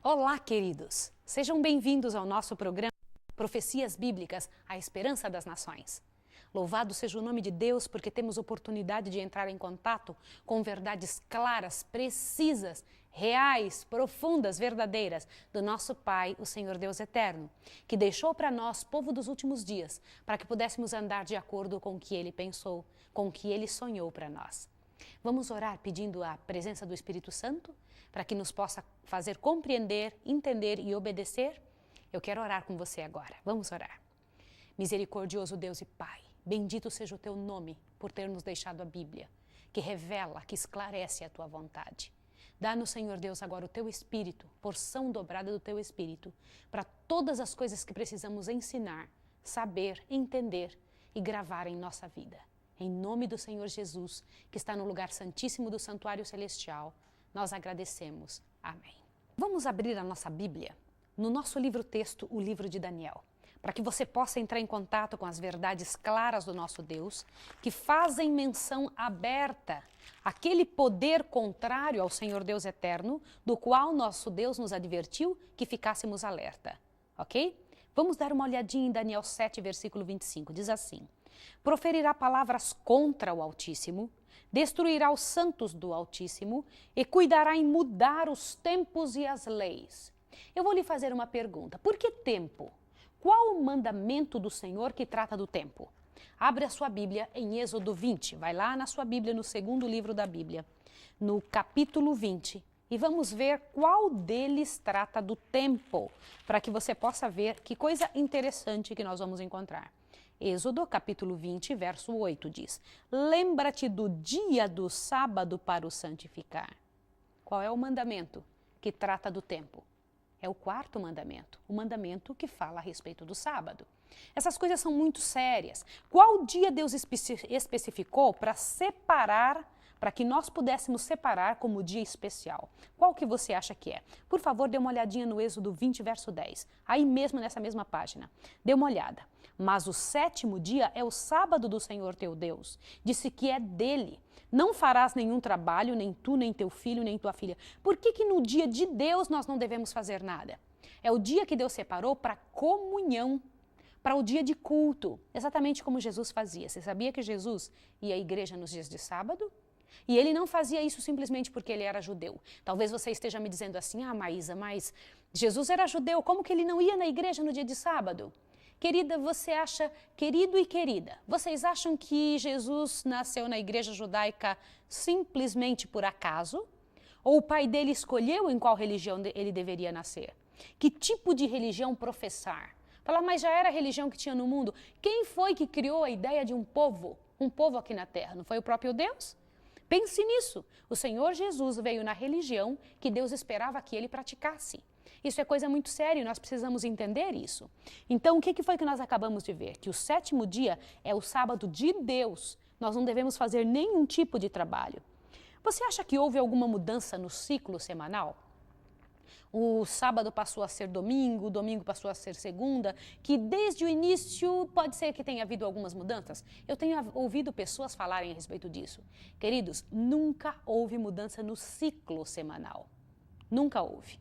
Olá, queridos! Sejam bem-vindos ao nosso programa Profecias Bíblicas, a Esperança das Nações. Louvado seja o nome de Deus porque temos oportunidade de entrar em contato com verdades claras, precisas, reais, profundas, verdadeiras do nosso Pai, o Senhor Deus Eterno, que deixou para nós, povo dos últimos dias, para que pudéssemos andar de acordo com o que Ele pensou, com o que Ele sonhou para nós. Vamos orar pedindo a presença do Espírito Santo para que nos possa fazer compreender, entender e obedecer? Eu quero orar com você agora. Vamos orar. Misericordioso Deus e Pai, bendito seja o Teu nome por ter nos deixado a Bíblia, que revela, que esclarece a Tua vontade. Dá-nos, Senhor Deus, agora o Teu Espírito, porção dobrada do Teu Espírito, para todas as coisas que precisamos ensinar, saber, entender e gravar em nossa vida. Em nome do Senhor Jesus, que está no lugar santíssimo do santuário celestial, nós agradecemos. Amém. Vamos abrir a nossa Bíblia no nosso livro-texto, o livro de Daniel, para que você possa entrar em contato com as verdades claras do nosso Deus, que fazem menção aberta àquele poder contrário ao Senhor Deus Eterno, do qual nosso Deus nos advertiu que ficássemos alerta, ok? Vamos dar uma olhadinha em Daniel 7, versículo 25, diz assim: proferirá palavras contra o Altíssimo, destruirá os santos do Altíssimo e cuidará em mudar os tempos e as leis. Eu vou lhe fazer uma pergunta. Por que tempo? Qual o mandamento do Senhor que trata do tempo? Abre a sua Bíblia em Êxodo 20. Vai lá na sua Bíblia, no segundo livro da Bíblia, no capítulo 20. E vamos ver qual deles trata do tempo, para que você possa ver que coisa interessante que nós vamos encontrar. Êxodo, capítulo 20, verso 8 diz: lembra-te do dia do sábado para o santificar. Qual é o mandamento que trata do tempo? É o quarto mandamento, o mandamento que fala a respeito do sábado. Essas coisas são muito sérias. Qual dia Deus especificou para separar, para que nós pudéssemos separar como dia especial? Qual que você acha que é? Por favor, dê uma olhadinha no Êxodo 20, verso 10. Aí mesmo nessa mesma página. Dê uma olhada. Mas o sétimo dia é o sábado do Senhor teu Deus. Disse que é dele. Não farás nenhum trabalho, nem tu, nem teu filho, nem tua filha. Por que no dia de Deus nós não devemos fazer nada? É o dia que Deus separou para comunhão, para o dia de culto, exatamente como Jesus fazia. Você sabia que Jesus ia à igreja nos dias de sábado? E ele não fazia isso simplesmente porque ele era judeu. Talvez você esteja me dizendo assim: ah, Maísa, mas Jesus era judeu, como que ele não ia na igreja no dia de sábado? Querida, você acha, querido e querida, vocês acham que Jesus nasceu na igreja judaica simplesmente por acaso? Ou o pai dele escolheu em qual religião ele deveria nascer? Que tipo de religião professar? Falar, mas já era a religião que tinha no mundo. Quem foi que criou a ideia de um povo aqui na terra? Não foi o próprio Deus? Pense nisso. O Senhor Jesus veio na religião que Deus esperava que ele praticasse. Isso é coisa muito séria e nós precisamos entender isso. Então, o que foi que nós acabamos de ver? Que o sétimo dia é o sábado de Deus. Nós não devemos fazer nenhum tipo de trabalho. Você acha que houve alguma mudança no ciclo semanal? O sábado passou a ser domingo, o domingo passou a ser segunda, que desde o início pode ser que tenha havido algumas mudanças. Eu tenho ouvido pessoas falarem a respeito disso. Queridos, nunca houve mudança no ciclo semanal. Nunca houve.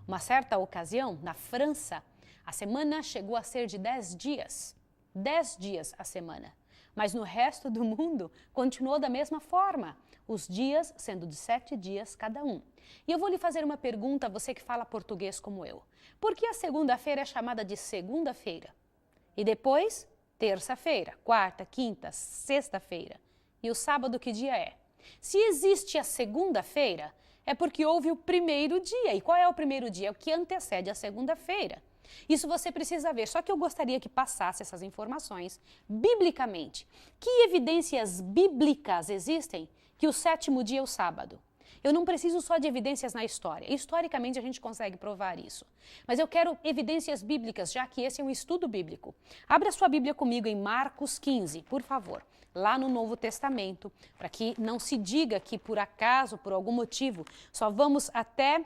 Uma certa ocasião, na França, a semana chegou a ser de 10 dias. 10 dias a semana. Mas no resto do mundo, continuou da mesma forma. Os dias sendo de 7 dias cada um. E eu vou lhe fazer uma pergunta, você que fala português como eu. Por que a segunda-feira é chamada de segunda-feira? E depois, terça-feira, quarta, quinta, sexta-feira. E o sábado que dia é? Se existe a segunda-feira, é porque houve o primeiro dia. E qual é o primeiro dia? É o que antecede a segunda-feira. Isso você precisa ver. Só que eu gostaria que passasse essas informações biblicamente. Que evidências bíblicas existem que o sétimo dia é o sábado? Eu não preciso só de evidências na história. Historicamente a gente consegue provar isso. Mas eu quero evidências bíblicas, já que esse é um estudo bíblico. Abra sua Bíblia comigo em Marcos 15, por favor. Lá no Novo Testamento, para que não se diga que por acaso, por algum motivo, só vamos até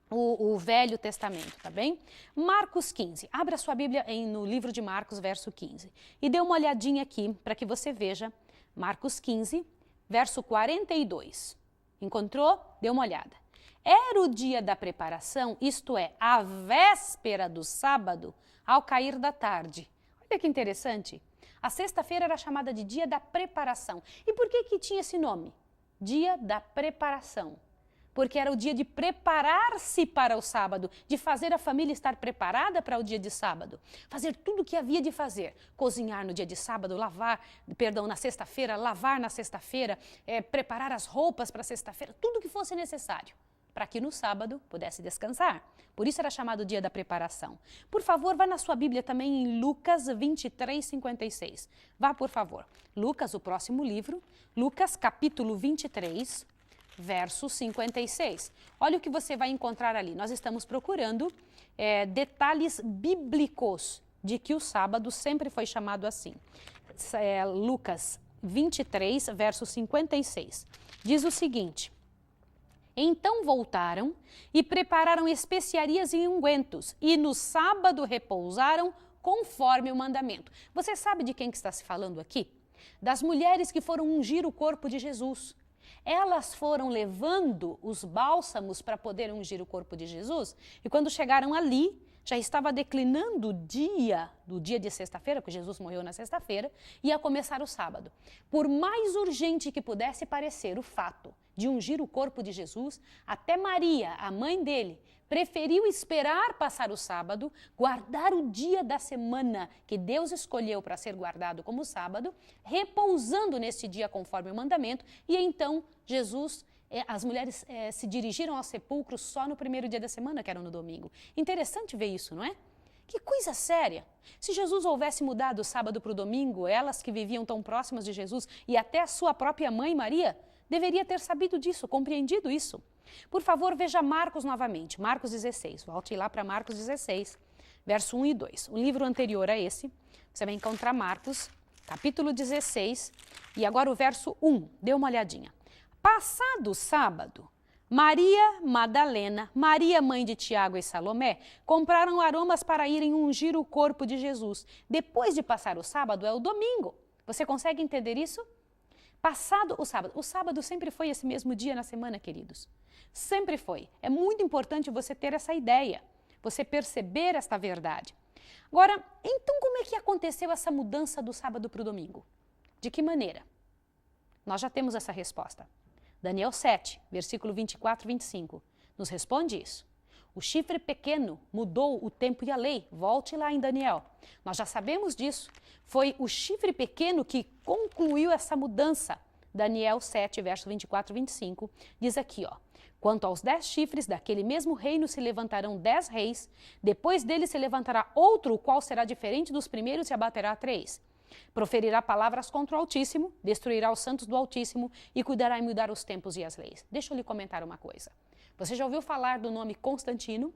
o Velho Testamento, tá bem? Marcos 15. Abra sua Bíblia no livro de Marcos, verso 15. E dê uma olhadinha aqui para que você veja Marcos 15, verso 42. Encontrou? Dê uma olhada. Era o dia da preparação, isto é, a véspera do sábado, ao cair da tarde. Olha que interessante. A sexta-feira era chamada de dia da preparação. E por que tinha esse nome? Dia da preparação. Porque era o dia de preparar-se para o sábado, de fazer a família estar preparada para o dia de sábado. Fazer tudo o que havia de fazer. Cozinhar no dia de sábado, na sexta-feira, lavar na sexta-feira, preparar as roupas para sexta-feira, tudo o que fosse necessário, para que no sábado pudesse descansar. Por isso era chamado dia da preparação. Por favor, vá na sua Bíblia também em Lucas 23, 56. Vá, por favor. Lucas, o próximo livro, Lucas capítulo 23, verso 56. Olha o que você vai encontrar ali. Nós estamos procurando detalhes bíblicos de que o sábado sempre foi chamado assim. Lucas 23, verso 56. Diz o seguinte: então voltaram e prepararam especiarias e ungüentos, e no sábado repousaram conforme o mandamento. Você sabe de quem que está se falando aqui? Das mulheres que foram ungir o corpo de Jesus. Elas foram levando os bálsamos para poder ungir o corpo de Jesus, e quando chegaram ali, já estava declinando o dia de sexta-feira, porque Jesus morreu na sexta-feira, ia começar o sábado. Por mais urgente que pudesse parecer o fato de ungir o corpo de Jesus, até Maria, a mãe dele, preferiu esperar passar o sábado, guardar o dia da semana que Deus escolheu para ser guardado como sábado, repousando nesse dia conforme o mandamento, e então as mulheres se dirigiram ao sepulcro só no primeiro dia da semana, que era no domingo. Interessante ver isso, não é? Que coisa séria! Se Jesus houvesse mudado o sábado para o domingo, elas que viviam tão próximas de Jesus e até a sua própria mãe Maria, deveria ter sabido disso, compreendido isso. Por favor, veja Marcos novamente, Marcos 16. Volte lá para Marcos 16, verso 1 e 2. O livro anterior a esse, você vai encontrar Marcos, capítulo 16, e agora o verso 1. Dê uma olhadinha. Passado o sábado, Maria Madalena, Maria mãe de Tiago e Salomé, compraram aromas para irem ungir o corpo de Jesus. Depois de passar o sábado, é o domingo. Você consegue entender isso? Passado o sábado sempre foi esse mesmo dia na semana, queridos. Sempre foi. É muito importante você ter essa ideia, você perceber esta verdade. Agora, então como é que aconteceu essa mudança do sábado para o domingo? De que maneira? Nós já temos essa resposta. Daniel 7, versículo 24 e 25, nos responde isso. O chifre pequeno mudou o tempo e a lei. Volte lá em Daniel. Nós já sabemos disso. Foi o chifre pequeno que concluiu essa mudança. Daniel 7, verso 24 e 25, diz aqui, ó. Quanto aos 10 chifres, daquele mesmo reino se levantarão 10 reis. Depois dele se levantará outro, o qual será diferente dos primeiros e abaterá 3. Proferirá palavras contra o Altíssimo, destruirá os santos do Altíssimo e cuidará em mudar os tempos e as leis. Deixa eu lhe comentar uma coisa. Você já ouviu falar do nome Constantino?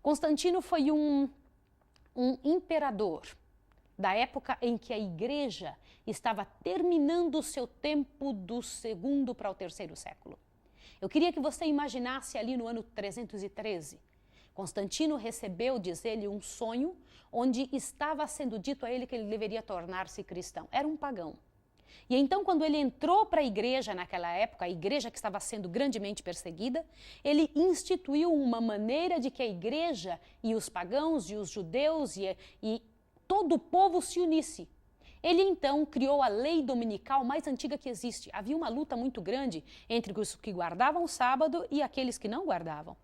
Constantino foi um imperador da época em que a igreja estava terminando o seu tempo do 2º para o 3º século. Eu queria que você imaginasse ali no ano 313. Constantino recebeu, diz ele, um sonho onde estava sendo dito a ele que ele deveria tornar-se cristão. Era um pagão. E então, quando ele entrou para a igreja naquela época, a igreja que estava sendo grandemente perseguida, ele instituiu uma maneira de que a igreja e os pagãos e os judeus e todo o povo se unisse. Ele então criou a lei dominical mais antiga que existe. Havia uma luta muito grande entre os que guardavam o sábado e aqueles que não guardavam.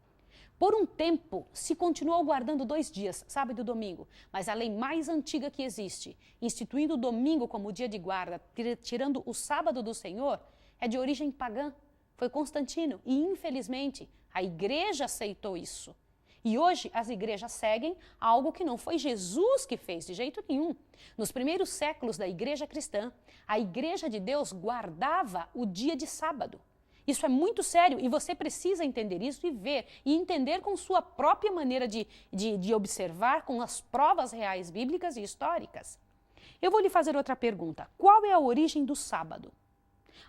Por um tempo, se continuou guardando 2 dias, sábado e domingo, mas a lei mais antiga que existe, instituindo o domingo como dia de guarda, tirando o sábado do Senhor, é de origem pagã. Foi Constantino e, infelizmente, a igreja aceitou isso. E hoje as igrejas seguem algo que não foi Jesus que fez de jeito nenhum. Nos primeiros séculos da igreja cristã, a igreja de Deus guardava o dia de sábado. Isso é muito sério e você precisa entender isso e ver, e entender com sua própria maneira de observar, com as provas reais bíblicas e históricas. Eu vou lhe fazer outra pergunta. Qual é a origem do sábado?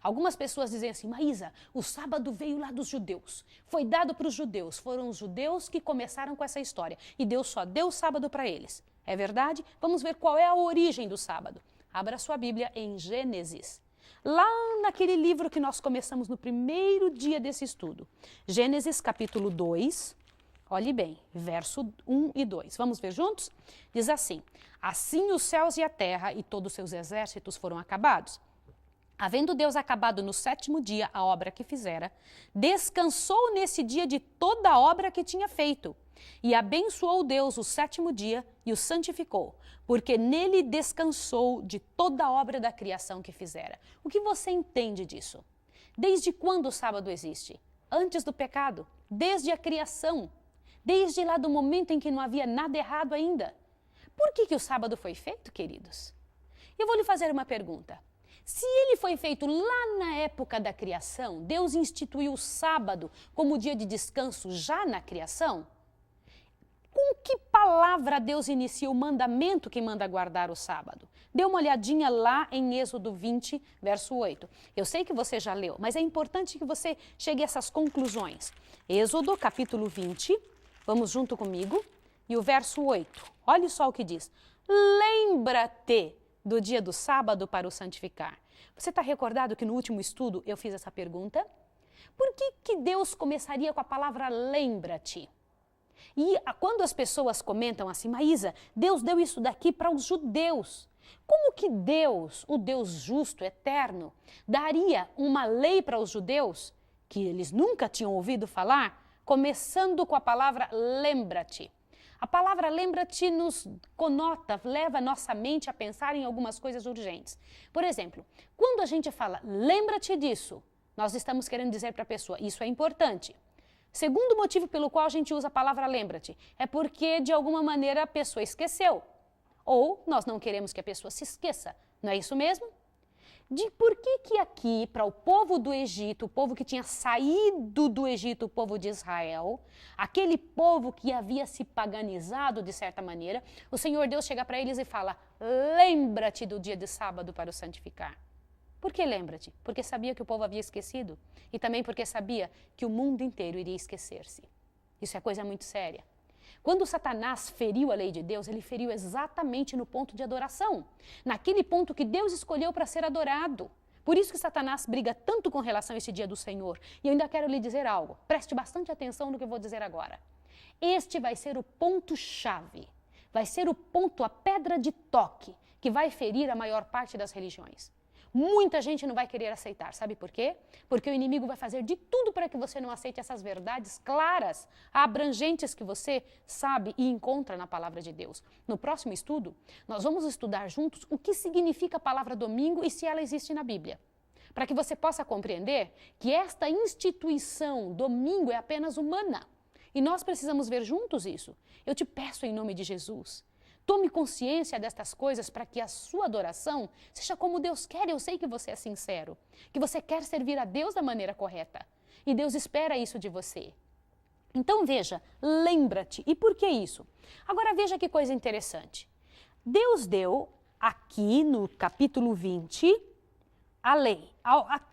Algumas pessoas dizem assim, Maísa, o sábado veio lá dos judeus, foi dado para os judeus, foram os judeus que começaram com essa história e Deus só deu o sábado para eles. É verdade? Vamos ver qual é a origem do sábado. Abra sua Bíblia em Gênesis. lá naquele livro que nós começamos no primeiro dia desse estudo. Gênesis capítulo 2, olhe bem, verso 1 e 2. Vamos ver juntos? Diz assim: assim os céus e a terra e todos os seus exércitos foram acabados. Havendo Deus acabado no 7º dia a obra que fizera, descansou nesse dia de toda a obra que tinha feito. E abençoou Deus o 7º dia e o santificou, porque nele descansou de toda a obra da criação que fizera. O que você entende disso? Desde quando o sábado existe? Antes do pecado, desde a criação, desde lá do momento em que não havia nada errado ainda. Por que o sábado foi feito, queridos? Eu vou lhe fazer uma pergunta. Se ele foi feito lá na época da criação, Deus instituiu o sábado como dia de descanso já na criação, com que palavra Deus inicia o mandamento que manda guardar o sábado? Dê uma olhadinha lá em Êxodo 20, verso 8. Eu sei que você já leu, mas é importante que você chegue a essas conclusões. Êxodo, capítulo 20, vamos junto comigo, e o verso 8. Olha só o que diz. Lembra-te do dia do sábado para o santificar. Você está recordado que no último estudo eu fiz essa pergunta? Por que Deus começaria com a palavra lembra-te? E quando as pessoas comentam assim, Maísa, Deus deu isso daqui para os judeus. Como que Deus, o Deus justo, eterno, daria uma lei para os judeus que eles nunca tinham ouvido falar, começando com a palavra lembra-te? A palavra lembra-te nos conota, leva a nossa mente a pensar em algumas coisas urgentes. Por exemplo, quando a gente fala lembra-te disso, nós estamos querendo dizer para a pessoa, isso é importante. Segundo motivo pelo qual a gente usa a palavra lembra-te, é porque de alguma maneira a pessoa esqueceu. Ou nós não queremos que a pessoa se esqueça, não é isso mesmo? De por que aqui, para o povo do Egito, o povo que tinha saído do Egito, o povo de Israel, aquele povo que havia se paganizado de certa maneira, o Senhor Deus chega para eles e fala, lembra-te do dia de sábado para o santificar. Por que lembra-te? Porque sabia que o povo havia esquecido e também porque sabia que o mundo inteiro iria esquecer-se. Isso é coisa muito séria. Quando Satanás feriu a lei de Deus, ele feriu exatamente no ponto de adoração, naquele ponto que Deus escolheu para ser adorado. Por isso que Satanás briga tanto com relação a esse dia do Senhor. E eu ainda quero lhe dizer algo, preste bastante atenção no que eu vou dizer agora. Este vai ser o ponto-chave, vai ser o ponto, a pedra de toque, que vai ferir a maior parte das religiões. Muita gente não vai querer aceitar, sabe por quê? Porque o inimigo vai fazer de tudo para que você não aceite essas verdades claras, abrangentes que você sabe e encontra na palavra de Deus. No próximo estudo, nós vamos estudar juntos o que significa a palavra domingo e se ela existe na Bíblia. Para que você possa compreender que esta instituição, domingo, é apenas humana. E nós precisamos ver juntos isso. Eu te peço em nome de Jesus. Tome consciência destas coisas para que a sua adoração seja como Deus quer. Eu sei que você é sincero, que você quer servir a Deus da maneira correta. E Deus espera isso de você. Então veja, lembra-te. E por que isso? Agora veja que coisa interessante. Deus deu aqui no capítulo 20 a lei.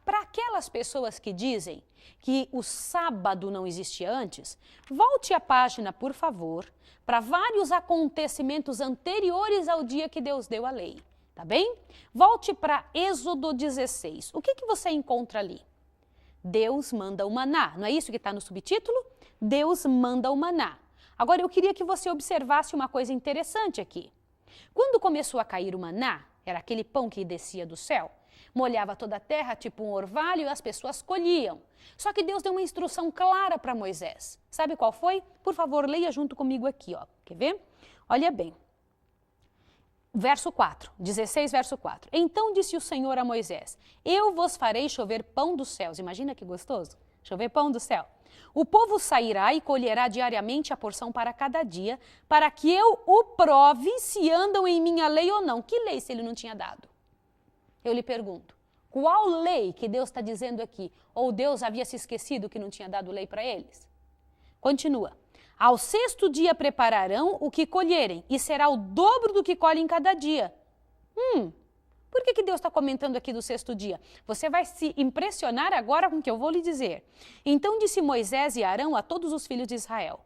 Para aquelas pessoas que dizem que o sábado não existia antes, volte a página, por favor, para vários acontecimentos anteriores ao dia que Deus deu a lei, tá bem? Volte para Êxodo 16. O que você encontra ali? Deus manda o maná, não é isso que está no subtítulo? Deus manda o maná. Agora eu queria que você observasse uma coisa interessante aqui. Quando começou a cair o maná, era aquele pão que descia do céu, molhava toda a terra, tipo um orvalho, e as pessoas colhiam. Só que Deus deu uma instrução clara para Moisés. Sabe qual foi? Por favor, leia junto comigo aqui, ó. Quer ver? Olha bem. Verso 4, 16, verso 4. Então disse o Senhor a Moisés, eu vos farei chover pão dos céus. Imagina que gostoso. Chover pão do céu. O povo sairá e colherá diariamente a porção para cada dia, para que eu o prove se andam em minha lei ou não. Que lei se ele não tinha dado? Eu lhe pergunto, qual lei que Deus está dizendo aqui? Ou Deus havia se esquecido que não tinha dado lei para eles? Continua. Ao 6º dia prepararão o que colherem, e será o dobro do que colhem cada dia. Por que Deus está comentando aqui do 6º dia? Você vai se impressionar agora com o que eu vou lhe dizer. Então disse Moisés e Arão a todos os filhos de Israel,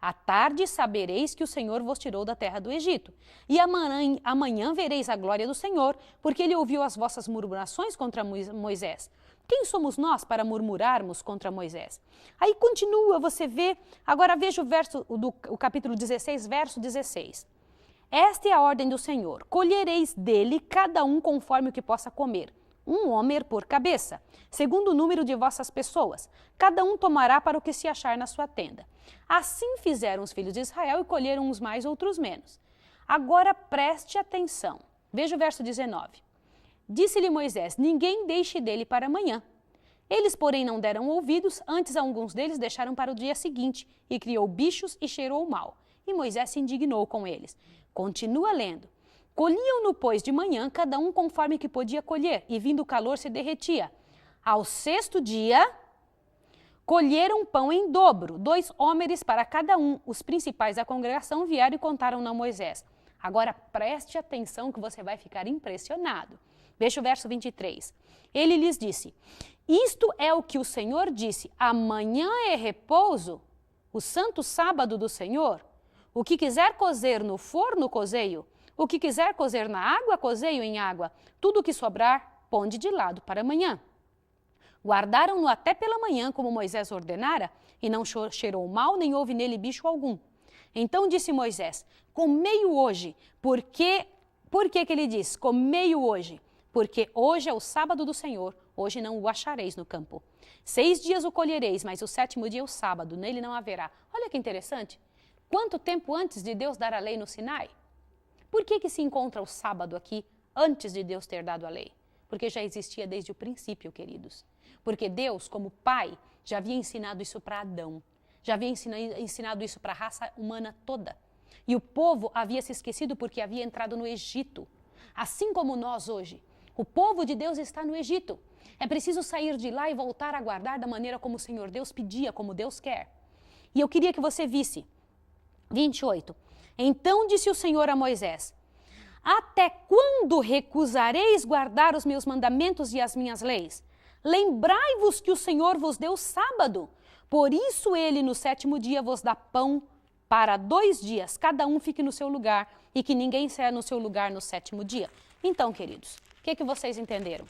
À tarde sabereis que o Senhor vos tirou da terra do Egito. E amanhã vereis a glória do Senhor, porque ele ouviu as vossas murmurações contra Moisés. Quem somos nós para murmurarmos contra Moisés? Aí continua, você vê, agora veja o capítulo 16, verso 16. Esta é a ordem do Senhor: colhereis dele cada um conforme o que possa comer, um homer por cabeça, segundo o número de vossas pessoas. Cada um tomará para o que se achar na sua tenda. Assim fizeram os filhos de Israel e colheram uns mais, outros menos. Agora preste atenção. Veja o verso 19. Disse-lhe Moisés: ninguém deixe dele para amanhã. Eles, porém, não deram ouvidos, antes alguns deles deixaram para o dia seguinte, e criou bichos e cheirou mal. E Moisés se indignou com eles. Continua lendo. Colhiam-no, pois, de manhã, cada um conforme que podia colher, e vindo o calor se derretia. Ao sexto dia, colheram pão em dobro, 2 hómeres para cada um. Os principais da congregação vieram e contaram-no a Moisés. Agora preste atenção que você vai ficar impressionado. Veja o verso 23. Ele lhes disse: isto é o que o Senhor disse: amanhã é repouso, o santo sábado do Senhor. O que quiser cozer no forno, cozeio. O que quiser cozer na água, cozeio em água. Tudo o que sobrar, ponde de lado para amanhã. Guardaram-no até pela manhã, como Moisés ordenara, e não cheirou mal, nem houve nele bicho algum. Então disse Moisés: comei-o hoje. Por que ele diz: comei-o hoje? Porque hoje é o sábado do Senhor, hoje não o achareis no campo. 6 dias o colhereis, mas o 7º dia é o sábado, nele não haverá. Olha que interessante. Quanto tempo antes de Deus dar a lei no Sinai? Por que se encontra o sábado aqui antes de Deus ter dado a lei? Porque já existia desde o princípio, queridos. Porque Deus, como Pai, já havia ensinado isso para Adão. Já havia ensinado isso para a raça humana toda. E o povo havia se esquecido porque havia entrado no Egito. Assim como nós hoje. O povo de Deus está no Egito. É preciso sair de lá e voltar a guardar da maneira como o Senhor Deus pedia, como Deus quer. E eu queria que você visse. 28. Então disse o Senhor a Moisés: até quando recusareis guardar os meus mandamentos e as minhas leis? Lembrai-vos que o Senhor vos deu sábado. Por isso ele no 7º dia vos dá pão para 2 dias, cada um fique no seu lugar, e que ninguém saia no seu lugar no 7º dia. Então, queridos, o que vocês entenderam?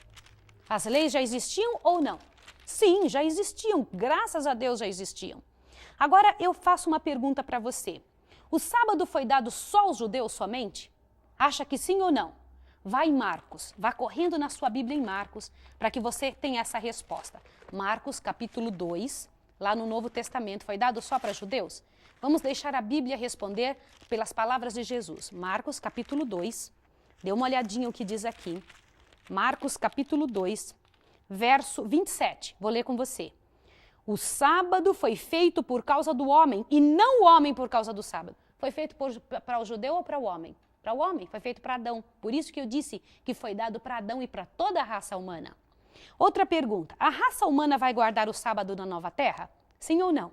As leis já existiam ou não? Sim, já existiam, graças a Deus já existiam. Agora eu faço uma pergunta para você. O sábado foi dado só aos judeus somente? Acha que sim ou não? Vá em Marcos, vá correndo na sua Bíblia em Marcos, para que você tenha essa resposta. Marcos, capítulo 2, lá no Novo Testamento, foi dado só para judeus? Vamos deixar a Bíblia responder pelas palavras de Jesus. Marcos, capítulo 2, dê uma olhadinha o que diz aqui. Marcos, capítulo 2, verso 27, vou ler com você. O sábado foi feito por causa do homem, e não o homem por causa do sábado. Foi feito para o judeu ou para o homem? Para o homem, foi feito para Adão. Por isso que eu disse que foi dado para Adão e para toda a raça humana. Outra pergunta, a raça humana vai guardar o sábado na nova terra? Sim ou não?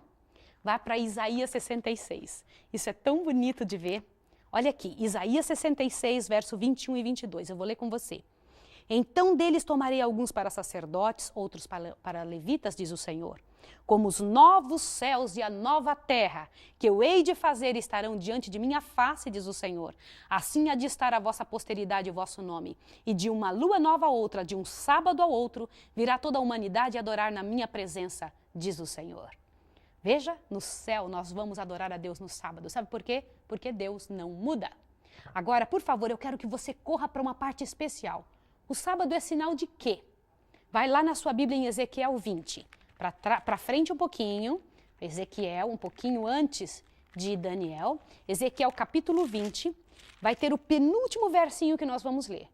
Vá para Isaías 66. Isso é tão bonito de ver. Olha aqui, Isaías 66, verso 21 e 22. Eu vou ler com você. Então deles tomarei alguns para sacerdotes, outros para levitas, diz o Senhor. Como os novos céus e a nova terra, que eu hei de fazer, estarão diante de minha face, diz o Senhor. Assim há de estar a vossa posteridade e o vosso nome. E de uma lua nova a outra, de um sábado ao outro, virá toda a humanidade adorar na minha presença, diz o Senhor. Veja, no céu nós vamos adorar a Deus no sábado. Sabe por quê? Porque Deus não muda. Agora, por favor, eu quero que você corra para uma parte especial. O sábado é sinal de quê? Vai lá na sua Bíblia em Ezequiel 20. Para frente um pouquinho, Ezequiel, um pouquinho antes de Daniel. Ezequiel capítulo 20, vai ter o penúltimo versinho que nós vamos ler.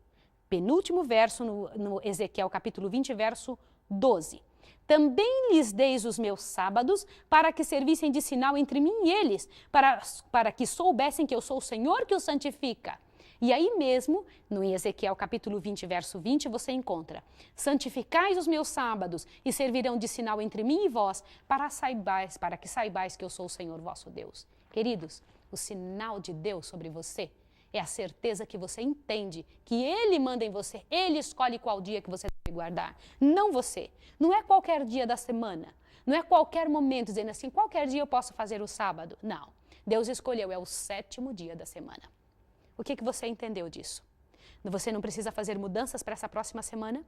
Penúltimo verso no Ezequiel capítulo 20, verso 12. Também lhes deis os meus sábados, para que servissem de sinal entre mim e eles, para que soubessem que eu sou o Senhor que os santifica. E aí mesmo, no Ezequiel capítulo 20, verso 20, você encontra: santificais os meus sábados e servirão de sinal entre mim e vós, para que saibais que eu sou o Senhor vosso Deus. Queridos, o sinal de Deus sobre você é a certeza que você entende que Ele manda em você, Ele escolhe qual dia que você guardar, não você. Não é qualquer dia da semana, não é qualquer momento dizendo assim, qualquer dia eu posso fazer o sábado. Não, Deus escolheu, é o 7º dia da semana. O que você entendeu disso? Você não precisa fazer mudanças para essa próxima semana?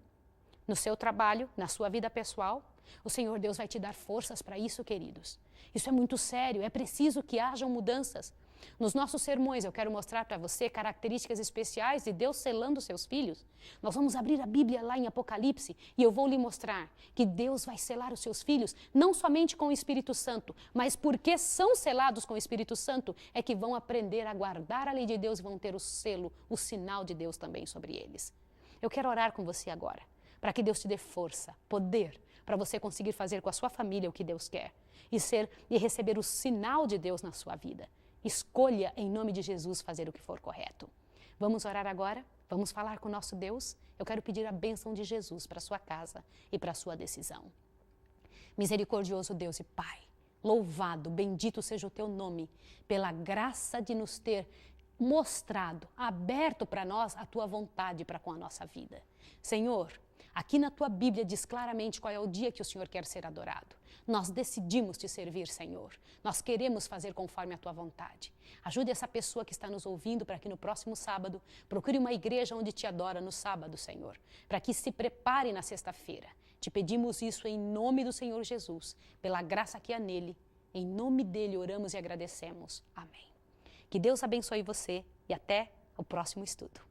No seu trabalho, na sua vida pessoal? O Senhor Deus vai te dar forças para isso, queridos. Isso é muito sério, é preciso que hajam mudanças. Nos nossos sermões eu quero mostrar para você características especiais de Deus selando seus filhos. Nós vamos abrir a Bíblia lá em Apocalipse e eu vou lhe mostrar que Deus vai selar os seus filhos, não somente com o Espírito Santo, mas porque são selados com o Espírito Santo, é que vão aprender a guardar a lei de Deus e vão ter o selo, o sinal de Deus também sobre eles. Eu quero orar com você agora, para que Deus te dê força, poder, para você conseguir fazer com a sua família o que Deus quer e receber o sinal de Deus na sua vida. Escolha, em nome de Jesus, fazer o que for correto. Vamos orar agora? Vamos falar com o nosso Deus? Eu quero pedir a bênção de Jesus para a sua casa e para a sua decisão. Misericordioso Deus e Pai, louvado, bendito seja o teu nome, pela graça de nos ter mostrado, aberto para nós a tua vontade para com a nossa vida. Senhor, aqui na tua Bíblia diz claramente qual é o dia que o Senhor quer ser adorado. Nós decidimos te servir, Senhor. Nós queremos fazer conforme a tua vontade. Ajude essa pessoa que está nos ouvindo para que no próximo sábado procure uma igreja onde te adora no sábado, Senhor, para que se prepare na sexta-feira. Te pedimos isso em nome do Senhor Jesus, pela graça que há nele. Em nome dele oramos e agradecemos. Amém. Que Deus abençoe você e até o próximo estudo.